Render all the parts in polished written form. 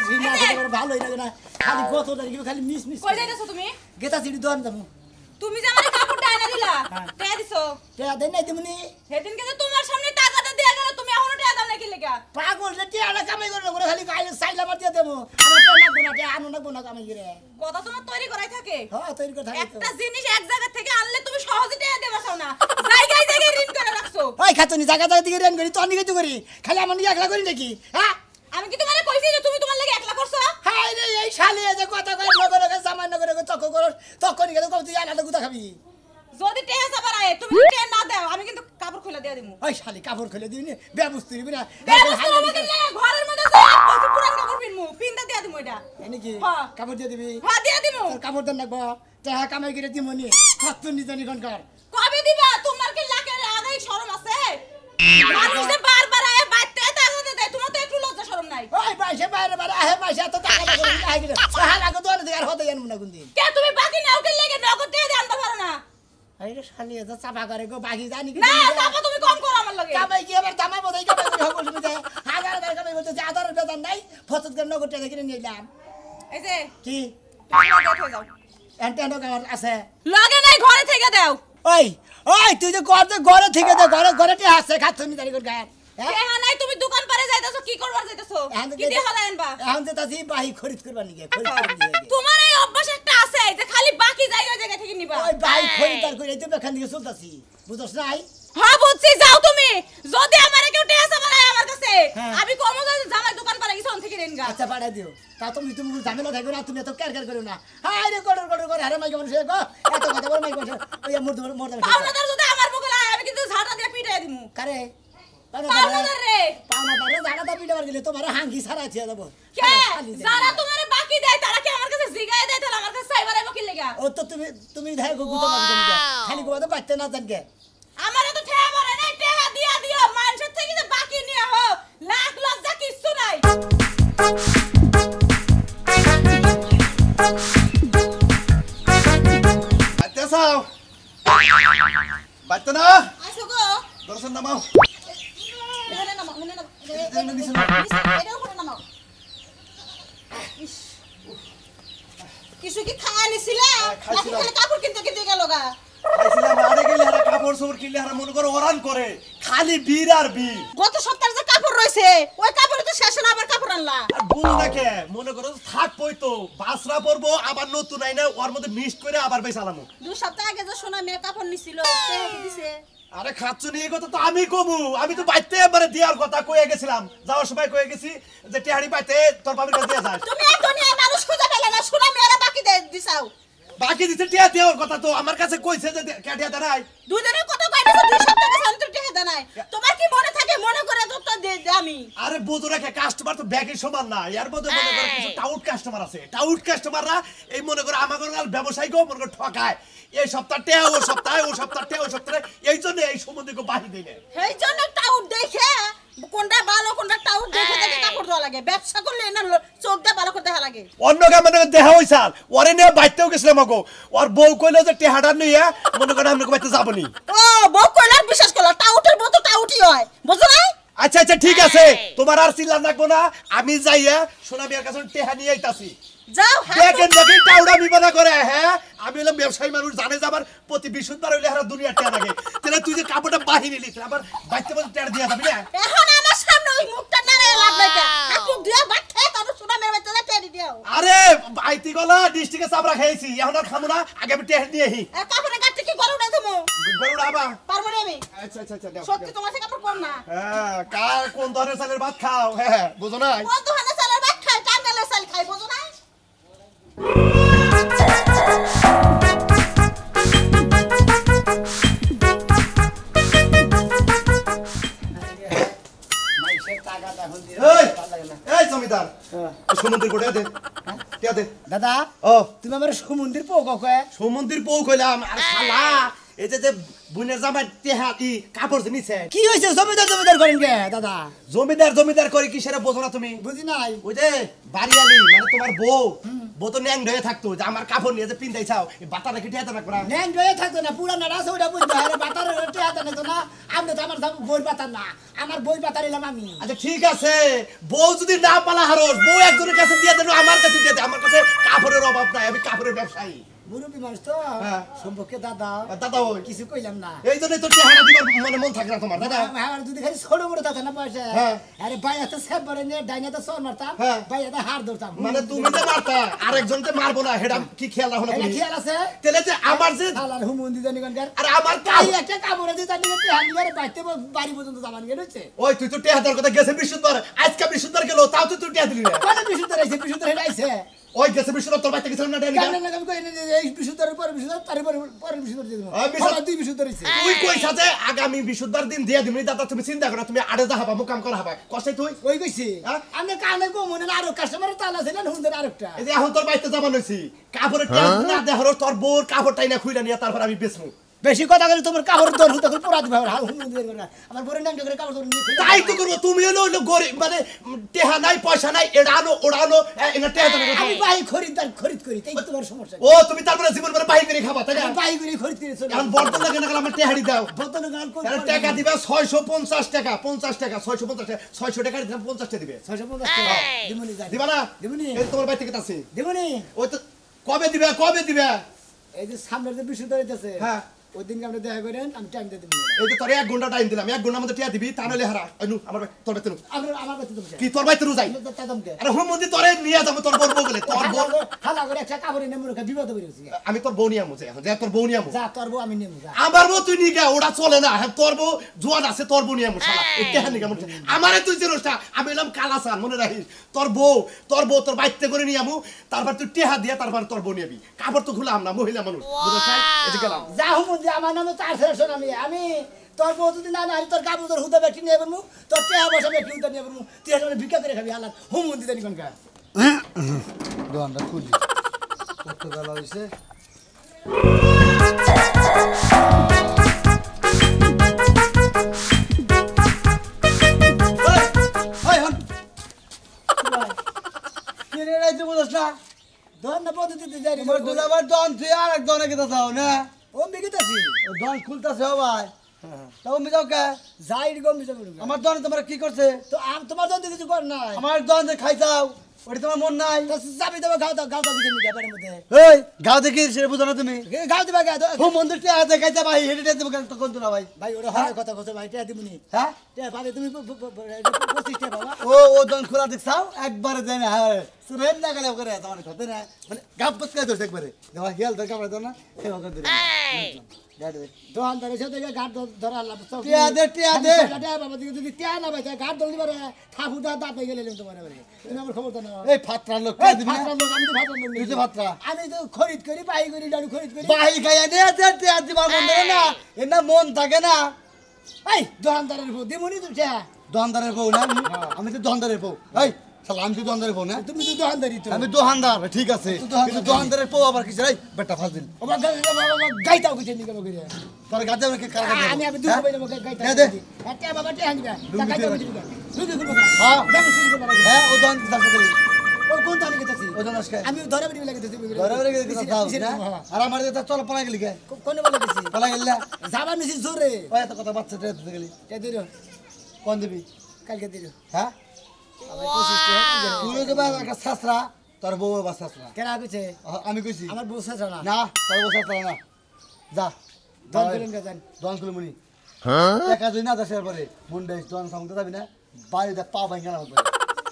জিনা করে ভালোই লাগে না খালি কত তারিখ খালি মিস মিস কই যাইতাছো তুমি গেতা সিডি দোন যামু তুমি যে আমারে কাপড়টা এনে দিলা টেয়া দিছো টেয়া দেন নাই তুমি সেদিন কে তোমার সামনে টাকাটা দিয়া গেল তুমি এখনো টেয়া দাও না কি লাগা পাগল রে টেয়াটা কামাই করে খালি কাইলে সাইলা মার দিয়া দেবো আমার টেয়া লাগবো না টেয়া আনো লাগবো না কামাই করে কথা তোমার তৈরি করাই থাকে হ্যাঁ তৈরি করে থাকে একটা জিনিস এক জায়গা থেকে আনলে তুমি সহজে টেয়া দেবা চাও না জায়গায় জায়গায় ঋণ করে রাখছো ওই খাতুনি জায়গা জায়গা দিকে রেন করি তো নিকে তো করি খালি আমার নিয়ে একলা করি নাকি হ্যাঁ আমি কি তোমারে কইছি যে তুমি তোমার লাগি একলা করছো হাই রে এই শালি যে কথা কই নগরে সামান্য করে তক করো তখন গেলে কম তুই আলাদা গুতা খাবি যদি টেয়া সাবার আয় তুমি টেয়া না দাও আমি কিন্তু কাপড় খুলে দিয়া দিমু ওই শালি কাপড় খুলে দিবি ব্যবস্থা দিবি না ঘরের মধ্যে যাই কত পুরান কাপড় পিনমু পিনটা দিয়া দিমু এটা এনে কি হ্যাঁ। কাপড় দিয়ে দিবি হ্যাঁ দিয়া দিমু তোর কাপড় দেন লাগবো টাকা কামাই করে দিমনি খাতুনি জানি কোন কর কবে দিবা তোমার কি লাখের আগেই শরম আছে মানুষ যে বারবার আয় বাইতে টাকা দেয় তোমার তো একটু লজ্জা শরম নাই ওই পয়সা বাইরে বাইরে আহে পয়সা তো টাকা করে আহে গেল তাহা লাগো তো না আর হতে জানব না কোন দিন কে তুমি বাকি নাও কে লাগে নগদ দিয়ে আনতে পারো না আরে শালি এত চাপা করে গো বাকি জানি কি না টাকা তুমি কম করো আমার লাগে কামাই কি এবার দামা বদাই কামাই করে হবল তুমি দে হাজার হাজার কামাই করতে আধার বেতন নাই ফসত করে নগদ টাকা কিনে নিলাম এই যে কি তুমি দেখে যাও এন্টেনো কামার আছে লাগে নাই ঘরে থেকে দাও ওই ওই তুই যে ঘরে থেকে দে ঘরে টি আছে খাতুনি জানি কোন গায় হ্যাঁ নাই তুমি দোকান পারে যাইতাছো কি করবার যাইতাছো কি দিয়ে হলা আনবা এখন তো তাছি বাহি খরিদ করবা নিকে খরিদ করে নিয়ে তোমার এই অভ্যাস একটা আছে যে খালি বাকি জায়গা জায়গা থেকে নিবা ওই বাহি খরিদার করে তো এখান থেকে চলতাছি বুঝছস নাই হ্যাঁ বুঝছি যাও তুমি যদি আমারে কেউ টেয়া সাবার আয় আমার কাছে হ্যাঁ। আমি কম জামাই দোকান পারে গেছি থেকে দেন গা আচ্ছা পাঠাই দিও তা তুমি ঝামেলা থাকবে না তুমি এত কেয়ার করো না হাই রে গড়র করে হারে মাইকে মানুষ গো এত কথা বল মাইকে মানুষ ওই মোর পাওনাদার যদি আমার বগলে আয় আমি কিন্তু ঝাঁটা দিয়ে পিটাই দিমু কারে পাওনাদার রে পাওনাদারে জানা দা পিটাবার গেলে তোমার হাঙ্গি ছাড়া ছিয়া দেব কে যারা তোমারে বাকি দেয় তারা কি আমার কাছে জিগায় দেয় তাহলে আমার কাছে সাইবার আইবো কি লাগা ও তো তুমি ধাই গো গুতা মারতে নিকা খালি গোবা তো বাইতে না জানকে আমারে তো ঠেয়া বলে নাই ঠেয়া দিয়া দিও মানুষের থেকে যে বাকি নিয়ে হো লাখ লজ্জা কিছু নাই আচ্ছা সাও বাইতে না আইসো গো দর্শন নামাও এখানে নামো এটাও করে নামো কিছু কি খাওয়া নিছিলে নাকি খালি কাপড় কিনতে কিনতে গেল গা খাইছিলাম আরে গেলে হারা কাপড় চোপড় কিনলে হারা মনে করো ওরান করে খালি বীর আর বীর গত সপ্তাহে যে কাপড় রয়েছে ওই কাপড়ে তো শেষ না আবার কাপড় আনলা আর বুঝ নাকে মনে করো থাকবই তো বাসরা পরবো আবার নতুন আইনা ওর মধ্যে মিক্সড করে আবার বেচালামো 2 সপ্তাহ আগে যে সোনা মেয়ে কাপড় নিছিল সে দিছে আরে খাচ্ছ নি এই কথা তো আমি কমু আমি তো বাইতে এবারে দেওয়ার কথা কয়ে গেছিলাম যাওয়ার সময় কয়ে গেছি যে টেহাড়ি বাইতে তোর বাবার কাছে দিয়ে যাস তুমি এই দুনিয়ায় মানুষ খুঁজে পেলে না সোনা মেয়েরা বাকি দিছাও বাকি দিতে টিয়া দেওয়ার কথা তো আমার কাছে কইছে যে কেটিয়া দাঁড়াই দুই দিনের কত কইতেছ 2 সপ্তাহ আগে শান্ত টেকে দানাই তোমার কি মনে থাকে মনে করে তো দে আমি আরে বুঝো রাখে কাস্টমার তো ব্যাগের সমান না এর মধ্যে মনে করো কিছু টাউট কাস্টমার আছে টাউট কাস্টমাররা এই মনে করো আমাদের ব্যবসায়ীকেও মনে করো ঠকায় এই সপ্তাহটা ও সপ্তাহে ও সপ্তাহে এই জন্য এই সম্বন্ধে বাহি দিলে এই জন্য টাউট দেখে কোনটা ভালো কোনটা টাউট দেখে দেখে কাপড় দেওয়া লাগে ব্যবসা করলে না চোখ দিয়ে ভালো করে দেখা লাগে অন্য মানে দেখা হইছাল ওরে নিয়ে বাইতেও গেছিলাম মগো ওর বউ কইলো যে টেহাটা নিয়ে মনে করো আমরা বাইতে যাবনি ও বউ কইলা বিশ্বাস করলা টাউটের বউ তো টাউটই হয় বুঝছো না আচ্ছা আচ্ছা ঠিক আছে তোমার আর চিল্লা লাগবো না আমি যাইয়া সোনা বিয়ার কাছে টেহা নিয়ে আইতাছি যাও দেখেন দেখি টাউডা বিপদা করে হ্যাঁ আমি হলাম ব্যবসায়ী মানুষ জানে যে আমার প্রতি বৃহস্পতিবার হইলে হারা দুনিয়া টেয়া লাগে তাহলে তুই যে কাপড়টা বাহিনী নিলি আবার বাইতে বলতে টেয়া দিয়া যাবি না এখন আমার সামনে ওই মুখটা নারে লাভ নাই একটু দিয়া ভাত খেয়ে তারপর সোনা মেয়ে বাইতে টেডি দিও আরে আইতি গলা ডিস্ট্রিক্টে চাপড়া খাইছি এখন আর খামু না আগে আমি টেয়া নিয়ে আহি কাপড়ে গাতে কি গরু না তুমি গরুড়া আবা পারবো না আমি আচ্ছা আচ্ছা আচ্ছা দাও সত্যি তোমার থেকে কাপড় কম না হ্যাঁ কার কোন ধরনের চালের ভাত খাও হ্যাঁ বুঝো না কোন দোকানে চালের ভাত খাই টাঙ্গালের চাল খাই বুঝো না এই জমিদার সমুদ্রের কোটে দে টিয়া দে দাদা ও তুমি আমার সমুদ্রের পো কয়ে সমুদ্রের পৌ কইলাম আর শালা এই যে বুনের জামাই টেহা কাপড় নিছে কি হইছে জমিদার করেন কে দাদা জমিদার করে কি সেটা বোঝো না তুমি বুঝি নাই ওই যে বাড়িয়ালি মানে তোমার বউ বউ তো ন্যাং হয়ে থাকতো যে আমার কাপড় নিয়ে যে পিন্দাই চাও বাতা রেখে টিয়া দেবে না ন্যাং হয়ে থাকতো না পুরানা রাস ওটা বুঝতে হয় বাতারের টিয়া দেন তো না আপনি তো আমার বই বাতার না আমার বই বাতার এলাম আমি আচ্ছা ঠিক আছে বউ যদি না পালা হারস বউ একজনের কাছে দিয়ে দেন আমার কাছে দিয়ে দে আমার কাছে কাপড়ের অভাব নাই আমি কাপড়ের ব্যবসায়ী মুরব্বী মানুষ তো সম্পর্কে দাদা দাদা ওই কিছু কইলাম না এই জন্যই তো টেহারা দিবার মানে মন থাকে না তোমার দাদা আমার যদি খালি ছোট বড় দাদা না পয়সা আরে ভাই এত সেব বলে নিয়ে ডাইনে তো সর মারতাম ভাই এত হার ধরতাম মানে তুমি যে মারতা আরেকজনকে মারবো না হেডা কি খেয়াল রাখো না তুমি খেয়াল আছে তেলে যে আমার যে আলার হুমুন্দি জানি কোনকার আরে আমার তাই একটা কামড়ে দিয়ে জানি কে হানিগারে বাইতে বাড়ি পর্যন্ত যাবান গেছে ওই তুই তো টেহাদার কথা গেছে বিশুদ্ধবার আজকে বিশুদ্ধবার গেল তাও তুই টেহা দিলি না কোন বিশুদ্ধ রইছে বিশুদ্ধ রইছে ওই গেছে বিশুদ্ধ তোর বাইতে গেছে না ডাইনি কেন না আমি কই এই বিশুদ্ধের পরে বিশুদ্ধ তার পরে বিশুদ্ধ দিয়ে দেব আমার দুই বিশুদ্ধ রইছে তুই কইছা যে আগামী বিশুদ্ধবার দিন দিয়ে দিবি দাদা তুমি চিন্তা করো তুমি আড়ে যা হাবা মুকাম করা হাবা কষ্টে তুই ওই কইছি আমি কানে কো মনে না আরো কাস্টমার তালা ছিলেন হুনদের আরেকটা এই যে এখন তোর বাইতে যাবান হইছি কাপড়ের টেহা না দেহর তোর বোর কাপড়টাই না খুইলা নিয়ে তারপর আমি বেচমু বেশি কথা বলে তোমার কাপড় দর হতে করে পুরা দিবে হুনদের করে আমার বড় নাম করে কাপড় দর নিয়ে তাই তো করবো তুমি হলো গরিব মানে টেহা নাই পয়সা নাই এড়ানো ওড়ানো এনা টেহা দেবে আমি বাই খরিদার খরিদ করি তাই তোমার সমস্যা ও তুমি তারপরে জীবন ভর বাহি করে খাবা তাই না বাই করে খরিদ করে চলে এখন বর্তমান লাগে না আমার টেহাড়ি দাও বতন গান কোন টাকা দিবা 650 টাকা 50 টাকা 650 টাকা 600 টাকা দিলাম 50 টাকা দিবে 650 টাকা দিমুনি যাই দিবা না দিমুনি এই তোমার বাড়ি থেকে আছে দিমুনি ওই তো কবে দিবে এই যে সামনের যে বিশুদ্ধ রইতেছে হ্যাঁ ওই দিন আমরা দেখা করেন আমি টাইম দিয়ে দেব এই যে তোর 1 ঘন্টা টাইম দিলাম 1 ঘন্টার মধ্যে টিয়া দিবি তা নলে হারা আইনু আমার তোর বাইতে আমার কাছে তুমি কি তোর বাইতে যাই তাদমকে আরে হুম মন্দির তোরে নিয়ে যাবো তোর বউ বলে তোর বউ হালা করে একটা কাপড় এনে মুরকা বিপদ হইছে আমি তোর বউ নিয়ে আমছে এখন যা তোর বউ নিয়ে আমছে যা তোর বউ আমি নেব যা আমার বউ তুই নিয়ে গা ওটা চলে না হ্যাঁ তোর বউ জোয়ান আছে তোর বউ নিয়ে আমছে শালা এটা হ্যাঁ নিয়ে আমছে আমারে তুই চিরস্তা আমি এলাম কালাসান মনে রাখিস তোর বউ তোর বাইতে করে নিয়ে আমু তারপর তুই টেহা দিয়া তারপর তোর বউ নিবি কাপড় তো খুলাম না মহিলা মানুষ বুঝছ এই যে গেলাম যা হুম যে আমার নাম তো আছেন আমি তোর বউ যদি না না তোর কাপড় তোর হুদা ব্যক্তি নিয়ে বলমু তোর টেহা বসা ব্যক্তি হুদা নিয়ে বলমু তুই আসলে ভিক্ষা করে খাবি হালাত হুম মন্দির জানি কোনকা দোকানটা খুঁজি কত বেলা হয়েছে ধর না পদ্ধতিতে যাই রে দন তুই আর এক দনে কেটে যাও না ও বিগিতাছি দন খুলতেছে ভাই তাও আমি যাও কে যাই গম বিচা করু আমার দন তোমার কি করছে তো তোমার জন্য কিছু কর নাই আমার দন যে খাই যাও ওটা তোমার মন নাই তো যাবি দেবে গাও দাও কিছু ব্যাপারের মধ্যে এই গাও দেখি সে বুঝো না তুমি গাও দিবা গাও ও মন্দিরটা আছে খাইতে ভাই হেঁটে দেবো তো কোন না ভাই ভাই ওটা হয় কথা কথা ভাই টিয়া দিবনি হ্যাঁ টিয়া পাবে তুমি 25 টা বাবা ও দন খোলা দেখছাও একবারে দেয় না হ্যাঁ সুরেন না গেলে করে তোমার কথা না মানে গাপ পচকা ধরছে একবারে দেওয়া হিয়াল ধর কামড়া দাও না সেবা করে দিলে দোকান ধরে সাথে ঘাট ধরা আল্লাহ টিয়া দে টিয়া দে টিয়া বাবা যদি টিয়া না ভাই ঘাট ধরলি পারে থাপু দা দাঁত হয়ে গেলে তোমার তুমি আমার খবর দাও এই ফাত্রা লোক এই দিবি না ফাত্রা লোক আমি তো ফাত্রা লোক তুই তো ফাত্রা আমি তো খরিদ করি বাই করি ডাড়ু খরিদ করি বাহি গায়া নে দে টিয়া দিবা মন ধরে না এনা মন থাকে না এই দোকানদারের বউ দিমুনি তো টিয়া দোকানদারের বউ না আমি তো দোকানদারের বউ এই শালা আমি তো দোকানদারের বউ না তুমি তো দোকানদারি তো আমি দোকানদার ঠিক আছে কিন্তু দোকানদারের বউ আবার কিছু নাই বেটা ফাজিল ও গাইতাও কিছু নিকে বগিরে তোর গাতে আমাকে কার গাতে আমি আমি দুটো বাইরে গাইতা দে টিয়া বাবা টিয়া আনবা গাইতাও কিছু নিকে দুটো গুলো হ্যাঁ যাবো সিঙ্গে বাবা হ্যাঁ ও দোকান দাস করে ও কোন তালি গেতাছি ও দোকান আসকে আমি ধরে বিড়ি লাগে দিছি ধরে ধরে গেছে দাও না আর আমার এটা চল পলা গেলি কে কোন বলে দিছি পলা গেলা যাবা নিছি জোরে ওই এত কথা বাচ্চা দিতে গেলি কে দিরো কোন দিবি কালকে দিরো হ্যাঁ আবার 25 টাকা তুই তো বা একটা শাস্ত্রা তোর বউ বা শাস্ত্রা কেনা কইছে আমি কইছি আমার বউ সাজা না না তোর বউ শাস্ত্রা না যা দন করেন গাজান দন কুলমুনি হ্যাঁ একা দুই না দেশের পরে মুন্ডে দন সামতে যাবি না বাড়িতে পা ভাঙা না হবে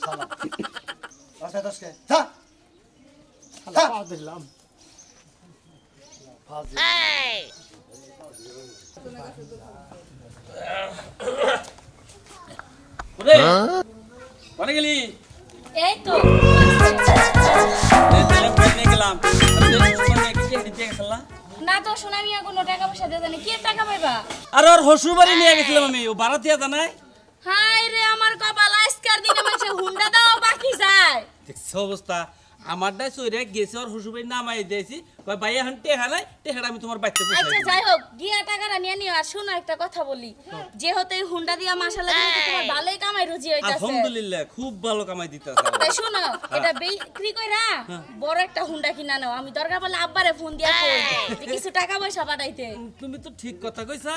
শালা রাস্তা দশকে যা আল্লাহ পা দিলাম ওরে কোনে গেলি এই তো তেলে পেট নিয়ে গেলাম আমি কোনে কি দিতে গেছলা না তো শোনা মিয়া কোনো টাকা পয়সা দেয় না কি টাকা পাইবা আর ওর হসু বাড়ি নিয়ে গেছিলাম আমি ও বারাতিয়া জানাই হাই রে আমার কপাল আজকের দিনে মাসে হুন্ডা দাও বাকি যায় দেখছ অবস্থা আমারটাই চইরে গেছে আর হুসুবাই নামাই দিয়েছি কই ভাই এখন টেহা নাই টেহাটা আমি তোমার বাচ্চা আচ্ছা পোষাই যাই হোক গিয়া টাকাটা নিয়ে নিও আর শোনো একটা কথা বলি যেহেতু এই হুন্ডা দিয়া মাশাআল্লাহ তোমার ভালোই কামাই রুজি হইতাছে আলহামদুলিল্লাহ খুব ভালো কামাই দিতেছে তাই শোনো এটা বিক্রি কইরা বড় একটা হুন্ডা কিনা নাও আমি দরকার পড়লে আব্বারে ফোন দিয়া কই যে কিছু টাকা পয়সা পাঠাইতে তুমি তো ঠিক কথা কইছা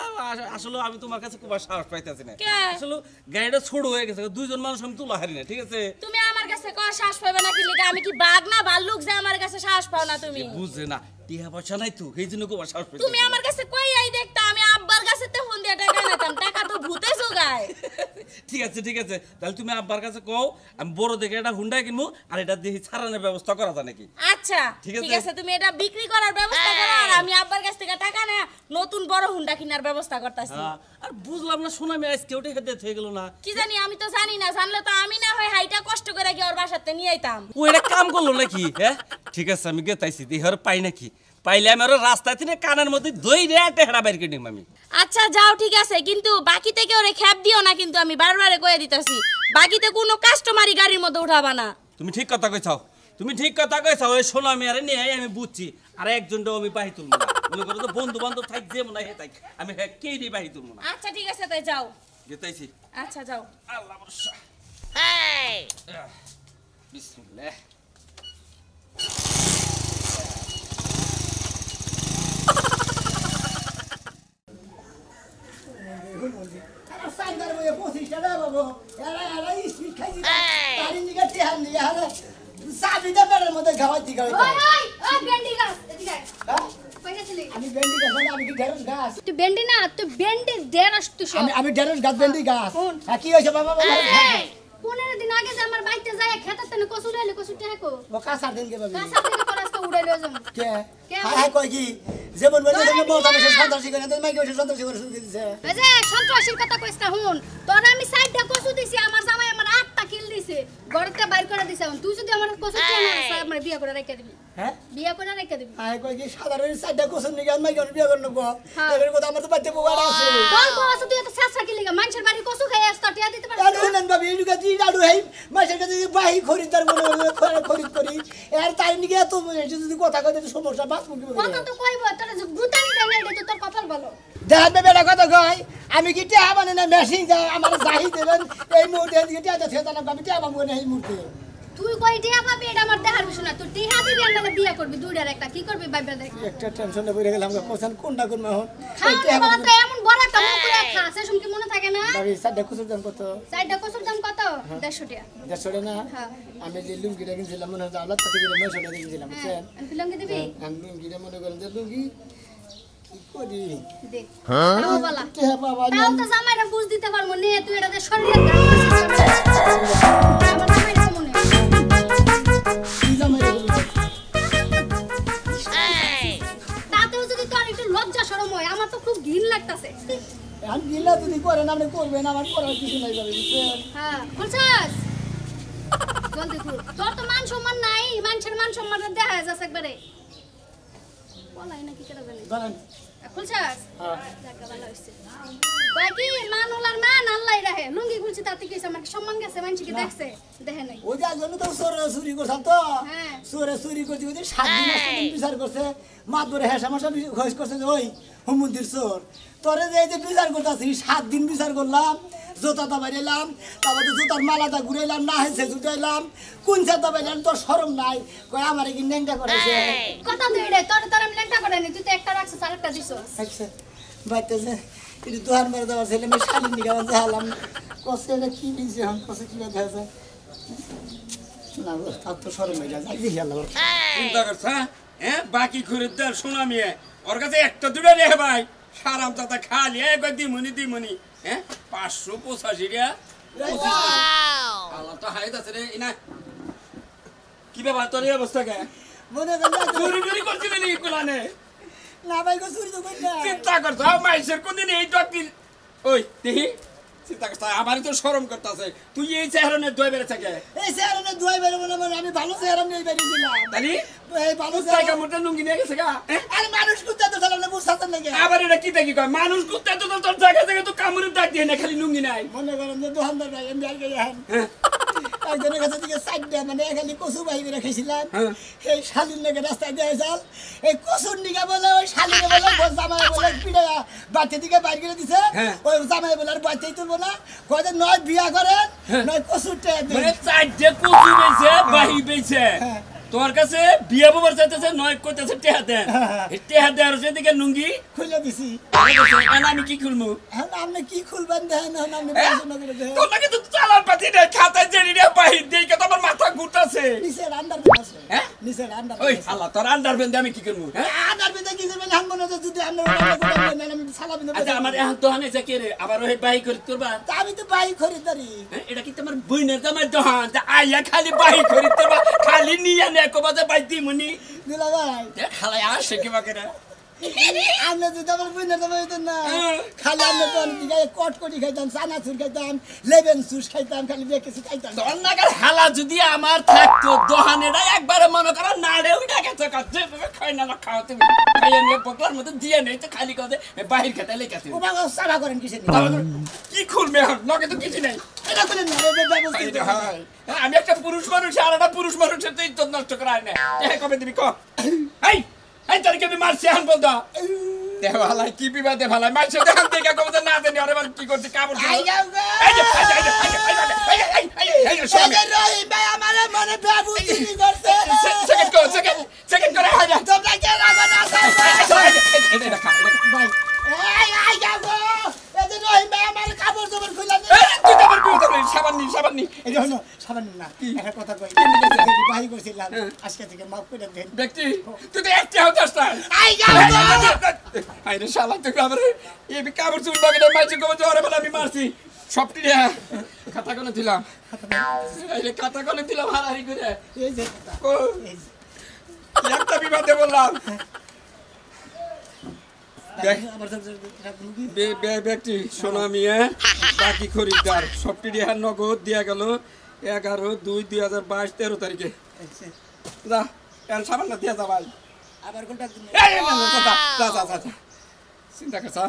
আসলে আমি তোমার কাছে খুব সাহস পাইতাছি না কে? আসলে গাড়িটা ছোট হয়ে গেছে দুইজন মানুষ আমি তুলা হারি না ঠিক আছে তুমি আমার কাছে কয় শ্বাস পাবে না কি লিগা আমি কি বাঘ না ভাল্লুক যে আমার কাছে শ্বাস পাও না তুমি বুঝে না টিহা পয়সা নাই তো এই জন্য খুব সাহস পাইতাছি তুমি আমার কাছে কই আই দেখতা আমি আব্বার কাছে তে ফোন দিয়া টাকা নিতাম টাকা তো ভূতে জোগায় ঠিক আছে তাহলে তুমি আব্বার কাছে কও আমি বড় দেখে একটা হুন্ডা কিনবো আর এটা দেখি ছাড়ানোর ব্যবস্থা করা যায় নাকি আচ্ছা ঠিক ঠিক আছে। আছে তুমি এটা বিক্রি করার ব্যবস্থা করো আর আমি আব্বার কাছ থেকে টাকা না নতুন বড় হুন্ডা কেনার ব্যবস্থা করতেছি আর বুঝলাম না শোনা আমি আজকে ওটা খেতে হয়ে গেল না কি জানি আমি তো জানি না জানলে তো আমি না হয় হাইটা কষ্ট করে গিয়ে ওর বাসাতে নিয়ে আইতাম ও এটা কাম করলো নাকি হ্যাঁ ঠিক আছে আমি গেতাইছি দেহর পাই নাকি পাইলে আমি আরো রাস্তায় থেকে কানের মধ্যে দই রে টেহড়া বাইর করে নিম আমি আচ্ছা যাও ঠিক আছে কিন্তু বাকি থেকে ওরে খ্যাপ দিও না কিন্তু আমি বারবারে কয়ে দিতেছি বাকিতে কোনো কাস্টমারই গাড়ির মধ্যে উঠাবা না তুমি ঠিক কথা কইছাও ওই শোনো আমি আরে নিয়ে আমি বুঝছি আর একজনটাও আমি বাহি তুলবো না মনে করো তো বন্ধু বান্ধব থাক যে মনে হয় থাক আমি কেই দিয়ে বাহি তুলবো না আচ্ছা ঠিক আছে তাই যাও গেতাইছি আচ্ছা যাও আল্লাহ ভরসা বিসমিল্লাহ সাইন্দার বইয়ে 25 টাকা বাবু এরা স্পিড খাইছি তারি নিগা টিহার নিগা হারে সাবিটা বেড়ার মধ্যে খাওয়াইছি ওই বেন্ডি গাছ এদিকে হ্যাঁ? কইটা ছিলি আমি বেন্ডি গাছ মানে আমি কি ঢেঁড়স গাছ তুই বেন্ডি না তুই বেন্ডি দেড়স তুই সব আমি ঢেঁড়স গাছ বেন্ডি গাছ কোন? হ্যাঁ কি হয়েছে বাবা বাবা 15 দিন আগে যে আমার বাইতে যায় খেতে তেনে কসু ডাইলে কসু টেকো ও কাঁচা দিন কে বাবি কাঁচা থেকে তোর আজকে উড়াই লয়ে যাবো কে কে? হ্যাঁ কই কি যেমন বলে যেমন মত আমি সন্ত্রাসী করে তো মাইকে সন্ত্রাসী করে শুরু দিছে এই যে সন্ত্রাসীর কথা কইছ না হুন তোর আমি সাইডটা কসু দিছি আমার জামাই আমার 8টা কিল দিছে ঘরতে বাইর করে দিছে তুই যদি আমার কসু চেয়ে না আমার বিয়ে করে রেখে দিবি হ্যাঁ বিয়ে করে রেখে দিবি আয় কই কি সাধারণ সাইডটা কোসন নিগা মাইকে বিয়ে করন গো হ্যাঁ। এর কথা আমার তো বাইতে পোগাড়া আছে তোর বউ তুই এত ছেঁচড়া কি লাগা মানুষের বাড়ি কসু খাই আসতো টিয়া দিতে পারছিস আর হলেন বাবি এদিকে তুই লাডু হেই মাসের কাছে বাহি খরিদার মনে খরিদ করি আর তাই নিগে এত যদি কথা কই তো সমস্যা বাস মুখে কথা তো কইব তোর যে গুতানি দেয় না এটা তো তোর কপাল ভালো দেখবে বেলা কথা কয় আমি কি টিয়া মানে না মেশিন যায় আমার জাহি দেবেন এই মুহূর্তে এদিকে টিয়া যাচ্ছে না আমি টিয়া পাবো না এই মুহূর্তে তুই কই টিয়া পাবি এটা আমার দেখার বিষয় না তুই টিয়া দিবি আর বিয়ে করবি দুইটার একটা কি করবি ভাইবা দেখ একটা টেনশনে পড়ে গেলাম কোথান কোনটা করবো এখন খাওয়া বলা তো এমন বড় একটা মুখ করে খা সেসম কি মনে থাকে না বাবি সাড্ডা কুসুর দাম কত চারটা কসুর দাম কত 150 টাকা দেড়শো না হ্যাঁ আমি যে লুঙ্গিটা কিনছিলাম মনে হয় আলাদা থেকে 900 টাকা কিনছিলাম বুঝছেন আমি লঙ্গি দিবি আমি লুঙ্গিটা মনে করেন যে লুঙ্গি কি করি দে তাও বলা টিয়া বাবা তাও তো জামাইরা বুঝ দিতে পারবো নে তুই এটা শরীরের গান আমার জামাইরা মনে কি জামাই তাতেও যদি তোর একটু লজ্জা শরম হয় আমার তো খুব ঘিন লাগতাছে আমি গিলা যদি করেন আপনি করবেন আমার করার কিছু নাই যাবে বুঝছেন হ্যাঁ বলছাস জলদি খুল তোর তো মান সম্মান নাই মানুষের মান সম্মান দেখা যাচ্ছে একবারে বলাই না কি করে জানি বলেন খুলছাস হ্যাঁ জায়গা ভালো হইছে কয় কি মান ওলার মান আল্লাহই রাহে লুঙ্গি খুলছি তাতে কি আমার সম্মান গেছে মানুষ কি দেখছে দেখে নাই ওই যার জন্য তো চুরি করছাম তো হ্যাঁ। চুরি করতে করতে 7 দিন 8 দিন বিচার করছে মাতবরে হেসা মশা খোঁজ করছে যে ওই হুমুন্দির চোর তোরে যে এই যে বিচার করতেছি 7 দিন বিচার করলাম জোতাটা বাইরাইলাম তারপর তো জুতার মালাটা ঘুরাইলাম না হেসে জুটাইলাম কোন চাতা বাইরাইলাম তোর শরম নাই কয় আমার কি ন্যাংটা করেছে কথা তো এড়ে তোর তোর আমি লেখা করে নি তুই তো একটা রাখছিস আরেকটা দিছস আচ্ছা বাইতেছে এটা দোহান মেরে দেওয়ার ছেলে মেয়ে শালিন নিগাম জাহালাম কষে এটা কি দিয়েছে এখন কষে কি দেখা যায় না তার তো শরম হয়ে যায় দেখি আল্লাহ চিন্তা করছ হ্যাঁ বাকি খরিদ্দার শোনা মিয়ে ওর কাছে একটা দুটো রে ভাই সারাম তাতা খালি একবার দিমুনি হ্যাঁ 585 রিয়া আল্লাহ তো হাইত আছে রে ইনা কি ব্যাপার তোর এই অবস্থা কে মনে করেন চুরি করছিলি নাকি কোলানে না ভাই গো চুরি তো করি না চিন্তা করছ মাইসের কোনদিন এই ডকিল ওই দেখি চিন্তা করছ আমারই তো শরম করতেছে তুই এই চেহারানে দই বেড়ে থাকে এই চেহারা দুয়াই বেরোবো না আমি ভালো চেহারা নিয়ে বেরিয়েছিলাম তালি এই ভালো জায়গা চেহারা মোটা লুঙ্গি নিয়ে গেছে গা আরে মানুষ কুত্তা তো চালাম না বুঝতে নাকি আবার এটা কি দেখি কয় মানুষ কুত্তে তো তোর জায়গা থেকে তো কামড়ে ডাক দিয়ে না খালি লুঙ্গি নাই মনে করেন যে দোকানদার ভাই আমি আর গেলাম হ্যাঁ একজনের কাছে থেকে সাইডটা মানে খালি কচু বাহি করে খাইছিলাম হ্যাঁ। এই শালির লেগে রাস্তায় দিয়ে যাল এই কচুর নিকে বলে ওই শালিরে বলে জামাই বলে পিড়ে বাড়িতে দিকে বাইর করে দিছে হ্যাঁ। ওই জামাই বলে আর বাড়িতেই তুলবো না কয়ে নয় বিয়া করেন নয় কচুর টেয়া মানে দেন চারটে কুচু বেছে বাহি বেছে হ্যাঁ। তোমার কাছে বিয়া বাবার চাইতেছে নয় কইতেছে টেহা দেন এই টেহা দেওয়ার সেদিকে লুঙ্গি খুলে দিছি এখন আমি কি খুলবো এখন আপনি কি খুলবেন দেখেন এখন আপনি পড়াশোনা করে দেখেন তোর নাকি তো চালার পাতি নেই খাতায় জেনে নিয়ে বাহির দিয়ে কত আমার মাথা ঘুরতেছে নিচের আন্ডারপ্যান্ট আছে হ্যাঁ? নিচের ওই আন্ডারপ্যান্ট শালা তোর আন্ডার বেঁধে আমি কি করবো হ্যাঁ আন্ডারপ্যান্ট কি করবেন হান মনে হচ্ছে যদি আমরা আমি সালা বিন্দু আচ্ছা আমার এখন দোহানে যা কে রে আবার ওই বাহি করে তোরবা আমি তো বাই খরিদারি হ্যাঁ, এটা কি তোমার বইনের জামাই দোহান যা আইয়া খালি বাহি করে তোরবা খালি নিয়ে নে কবা যে বাই দিমুনি দিলা ভাই খালা আসে কি বাকেরা আমরা তো তোমার বুঝতে পারতো না খালি আমরা তো দিকে কটকটি খাইতাম চানাচুর খাইতাম লেবেন জুস খাইতাম খালি বেশ কিছু খাইতাম দন্নাকার হালা যদি আমার থাকতো দোহানেরা একবারে মনে করো নাড়ে উঠে গেছে কাছে খাই না খাও তুমি খাইয়ে নিয়ে পকলার মতো দিয়ে নেই তো খালি কথা বাহির খেতে লেগেছে ও বাবা সাবা করেন কিসের কি খুলবে এখন লগে তো কিছু নাই এটা করে না ব্যবস্থা আমি একটা পুরুষ মানুষ আর একটা পুরুষ মানুষের তো ইজ্জত নষ্ট করা হয় না কবে দিবি ক এই এই তারিখে আমি মারছি এখন বলতো দেহ হালাই কি বিবাদে ভালাই মারছে দেখান থেকে কবে না জানি আরে কি করছে কাপড় আই যাও গো রহিম ভাই আমার মনে বাবুজি করছে সেকেন্ড করে হাই তোমরা কে রাখো না ভাই আই যাও গো এই যে রহিম ভাই আমার কাপড় জোবর খুলে নে তুই তো আমার বিয়ে সাবান এই জন্য সাবান না একটা কথা কই ভাই কইছিলাম আজকে থেকে মাফ করে দেন ব্যক্তি তুই তো একটা হতাস না আই যাও গো আরে শালা তুই আবার এই কাপড় চুল বাগে মাইছে কবে জোরে বলে আমি মারছি সবটি খাতা কোনে দিলাম এই খাতা কোনে দিলাম হারারি করে এই যে ও একটা বিবাদে বললাম ব্যক্তি সোনা মিয়া বাকি খরিদ্দার সবটি নগদ দিয়া গেল 11/2/2022 তারিখে যা এর সামান না দিয়া যা ভাই আবার কোনটা চিন্তা করছা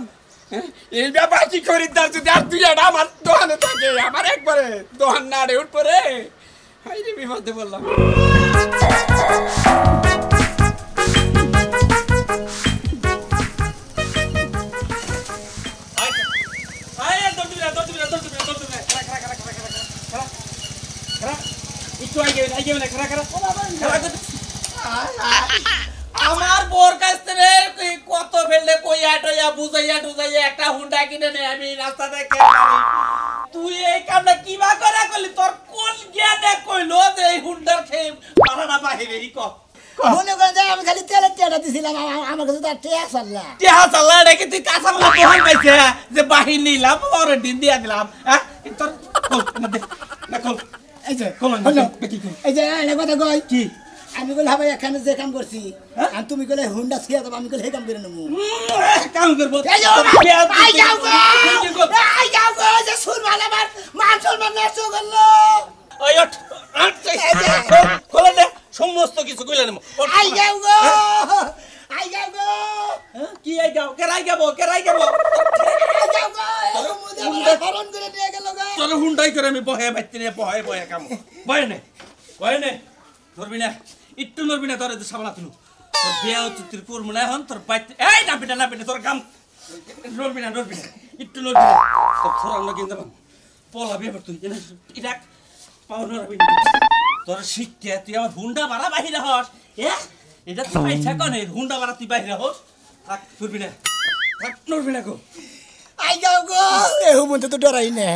এই বাকি খরিদ্দার যদি আর তুই আমার দোকানে থাকে আমার একবারে দোকান না রে উঠ পরে হাই রে বিপদে বললাম আমার বোর কাছ থেকে কত ফেললে কইয়া টইয়া বুঝাইয়া টুজাইয়া একটা হুন্ডা কিনে নে আমি রাস্তা থেকে তুই এই কামটা কিবা করে করলি তোর কোন জ্ঞানে কইলো যে এই হুন্ডার খেয়ে পারানা বাহিরে ই কর মনে করে যে আমি খালি তেলের টেটা দিছিলাম আমার কাছে তো আর টেয়া চাল্লা টিহা চাল্লা রেখে তুই কাঁচা মাল দোহান পাইছে যে বাহির নিলাম পরের দিন দিয়া দিলাম হ্যাঁ তোর না কল এই যে কল এই যে একটা কথা কই কি আমি কইলে ভাই এখানে যে কাম করছি আর তুমি কইলে হুন্ডা ছিয়া দাও আমি কইলে এই কাম করে নেবো কাম করবো এই যে আই যাও গো যে সুর ভালো আমার মান সম্মান নষ্ট করলো ওই ওঠ খোলা দে সমস্ত কিছু কইলা নেব আই যাও গো কি আই যাও কেরাই যাবো আই যাও গো মুদে হরন করে নিয়ে গেল গো তোর হুন্ডাই করে আমি বহে বাইতে নিয়ে বহে কাম বহে নে ধরবি না একটু নড়বি না তোর সামলা তুলু তোর বিয়া চুক্তির করবো না এখন তোর বাইতে এই না বেটা তোর কাম নড়বি না একটু নড়বি না তোর থোড়া লগে যাবাম পলাবি এবার তুই এটা পাও নড়বি না তোর শিক্ষা তুই আমার হুন্ডা ভাড়া বাহিরে হস এটা তুই পাইছা কনে হুন্ডা ভাড়া তুই বাহিরে হস থাক নড়বি না গো আই যাও গো এ হুমতে তো ডরাই না